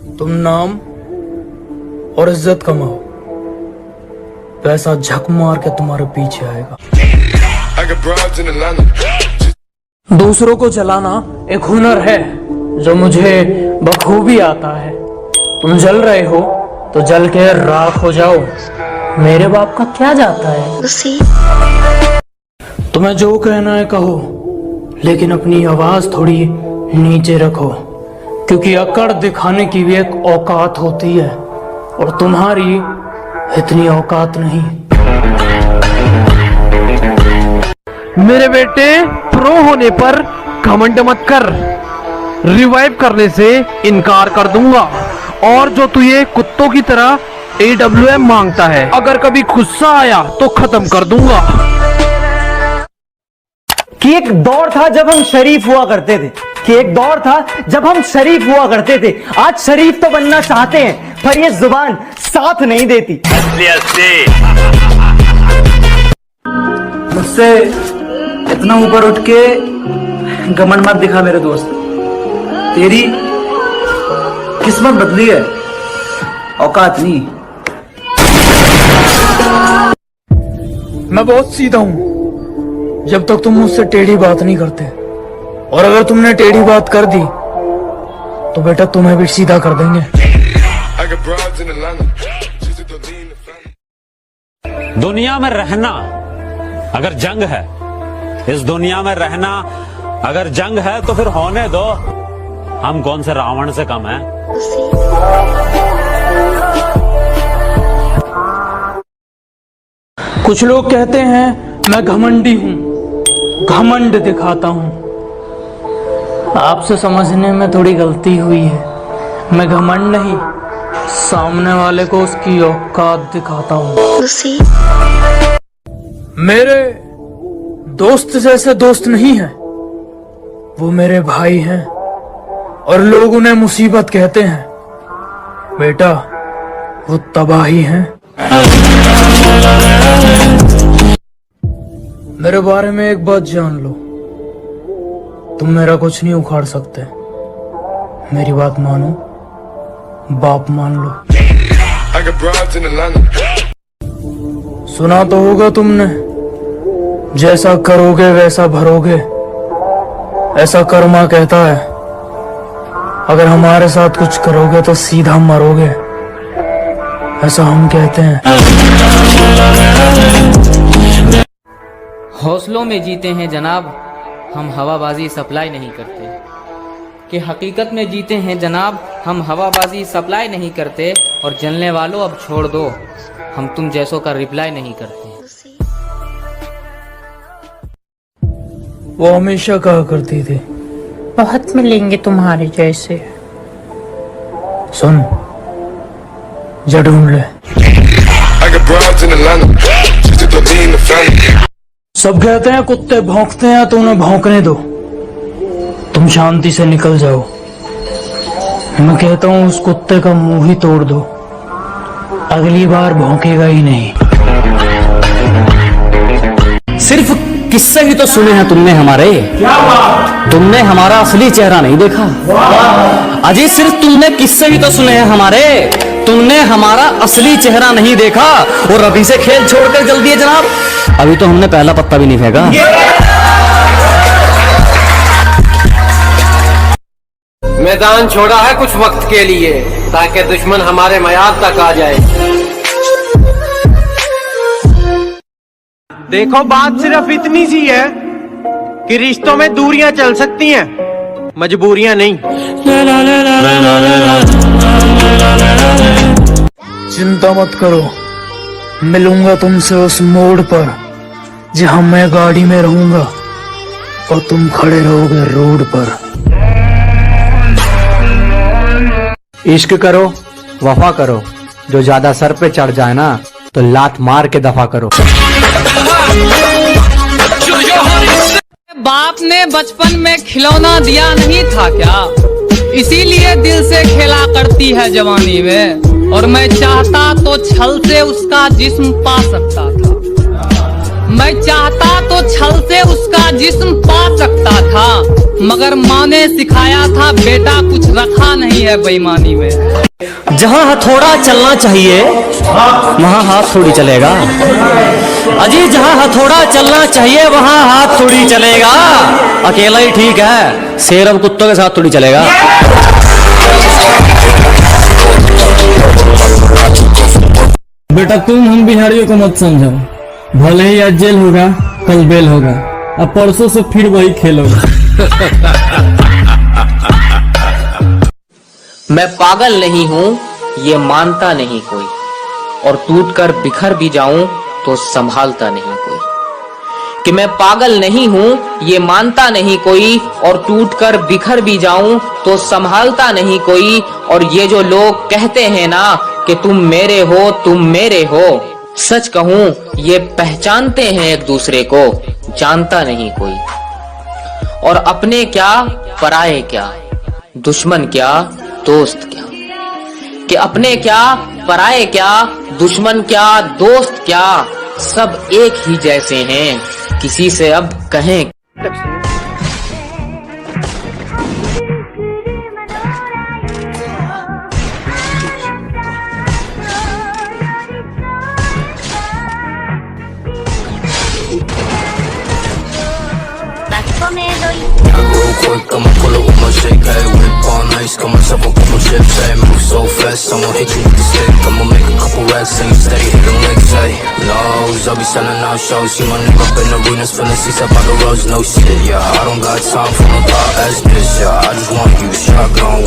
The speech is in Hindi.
तुम नाम और इज्जत कमाओ, पैसा झक मार के तुम्हारे पीछे आएगा। दूसरों को जलाना एक हुनर है जो मुझे बखूबी आता है। तुम जल रहे हो तो जल के राख हो जाओ, मेरे बाप का क्या जाता है। तुम्हें जो कहना है कहो, लेकिन अपनी आवाज थोड़ी नीचे रखो, क्योंकि अकड़ दिखाने की भी एक औकात होती है और तुम्हारी इतनी औकात नहीं। मेरे बेटे, प्रो होने पर घमंड मत कर, रिवाइव करने से इनकार कर दूंगा। और जो तू ये कुत्तों की तरह AWM मांगता है, अगर कभी गुस्सा आया तो खत्म कर दूंगा। कि एक दौर था जब हम शरीफ हुआ करते थे, आज शरीफ तो बनना चाहते हैं, पर ये जुबान साथ नहीं देती। मुझसे इतना ऊपर उठ के घमंड मत दिखा मेरे दोस्त, तेरी किस्मत बदली है, औकात नहीं। मैं बहुत सीधा हूं जब तक तुम मुझसे टेढ़ी बात नहीं करते, और अगर तुमने टेढ़ी बात कर दी तो बेटा तुम्हें भी सीधा कर देंगे। दुनिया में रहना अगर जंग है, इस दुनिया में रहना अगर जंग है, तो फिर होने दो। हम कौन से रावण से कम हैं? कुछ लोग कहते हैं मैं घमंडी हूं, घमंड दिखाता हूं। आपसे समझने में थोड़ी गलती हुई है। मैं घमंड नहीं, सामने वाले को उसकी औकात दिखाता हूं। मेरे दोस्त जैसे दोस्त नहीं है, वो मेरे भाई हैं और लोग उन्हें मुसीबत कहते हैं। बेटा, वो तबाही हैं। मेरे बारे में एक बात जान लो, तुम मेरा कुछ नहीं उखाड़ सकते। मेरी बात मानो, बाप मान लो। सुना तो होगा तुमने, जैसा करोगे वैसा भरोगे, ऐसा कर्मा कहता है। अगर हमारे साथ कुछ करोगे तो सीधा मरोगे, ऐसा हम कहते हैं। हौसलों में जीते हैं जनाब, हम हवाबाजी सप्लाई नहीं करते। कि हकीकत में जीते हैं जनाब, हम हवाबाजी सप्लाई नहीं करते। और जलने वालों अब छोड़ दो, हम तुम जैसों का रिप्लाई नहीं करते। वो हमेशा कहा करती थी, बहुत मिलेंगे तुम्हारे जैसे। सुन, जा ढूंढ ले। सब कहते हैं कुत्ते भौंकते हैं तो उन्हें भौंकने दो, तुम शांति से निकल जाओ। मैं कहता हूँ उस कुत्ते का मुंह ही तोड़ दो, अगली बार भौंकेगा ही नहीं। सिर्फ किस्से ही तो सुने हैं तुमने हमारे, तुमने हमारा असली चेहरा नहीं देखा। अजी, सिर्फ तुमने किस्से ही तो सुने हैं हमारे, तुमने हमारा असली चेहरा नहीं देखा। और अभी से खेल छोड़कर जल्दी दिए जनाब, अभी तो हमने पहला पत्ता भी नहीं फेंका। मैदान छोड़ा है कुछ वक्त के लिए, ताकि दुश्मन हमारे मयाद तक आ जाए। देखो, बात सिर्फ इतनी सी है कि रिश्तों में दूरियां चल सकती हैं, मजबूरियां नहीं। चिंता मत करो, मिलूंगा तुमसे उस मोड़ पर जहां मैं गाड़ी में रहूंगा और तुम खड़े रहोगे रोड पर। इश्क करो, वफा करो, जो ज्यादा सर पे चढ़ जाए ना तो लात मार के दफा करो। बाप ने बचपन में खिलौना दिया नहीं था क्या, इसीलिए दिल से खेला करती है जवानी में। और मैं चाहता तो छल से उसका जिस्म पा सकता था, मैं चाहता तो छल से उसका जिस्म पा सकता था, मगर माँ ने सिखाया था बेटा कुछ रखा नहीं है बेईमानी में। जहां हथौड़ा चलना चाहिए वहां हाथ थोड़ी चलेगा। अजी जहां हथौड़ा चलना चाहिए वहां हाथ थोड़ी चलेगा। अकेला ही ठीक है, शेर अब कुत्तों के साथ थोड़ी चलेगा। बेटा तुम हम बिहारियों को मत समझो, भले ही आज जेल होगा कल बेल होगा, अब परसों से फिर वही खेल होगा। मैं पागल नहीं हूँ ये मानता नहीं कोई, और टूटकर बिखर भी जाऊं तो संभालता नहीं कोई। कि मैं पागल नहीं हूँ ये मानता नहीं कोई, और टूटकर बिखर भी जाऊं तो संभालता नहीं कोई। और ये जो लोग कहते हैं ना कि तुम मेरे हो, सच कहूं ये पहचानते हैं एक दूसरे को, जानता नहीं कोई। और अपने क्या पराये क्या, दुश्मन क्या दोस्त क्या, कि अपने क्या पराये क्या, दुश्मन क्या दोस्त क्या, सब एक ही जैसे हैं, किसी से अब कहें। Quick, I'ma pull up with my shake, hey, whip all nice, got myself a couple chips, hey, move so fast, I'ma hit you with the stick, I'ma make a couple racks, and you steady hit them licks, hey, lows, I'll be selling out shows, see my nigga up in arenas, feeling seats up by the roads, no shit, yeah, I don't got time for no thought as this, yeah, I just want you, shotgun.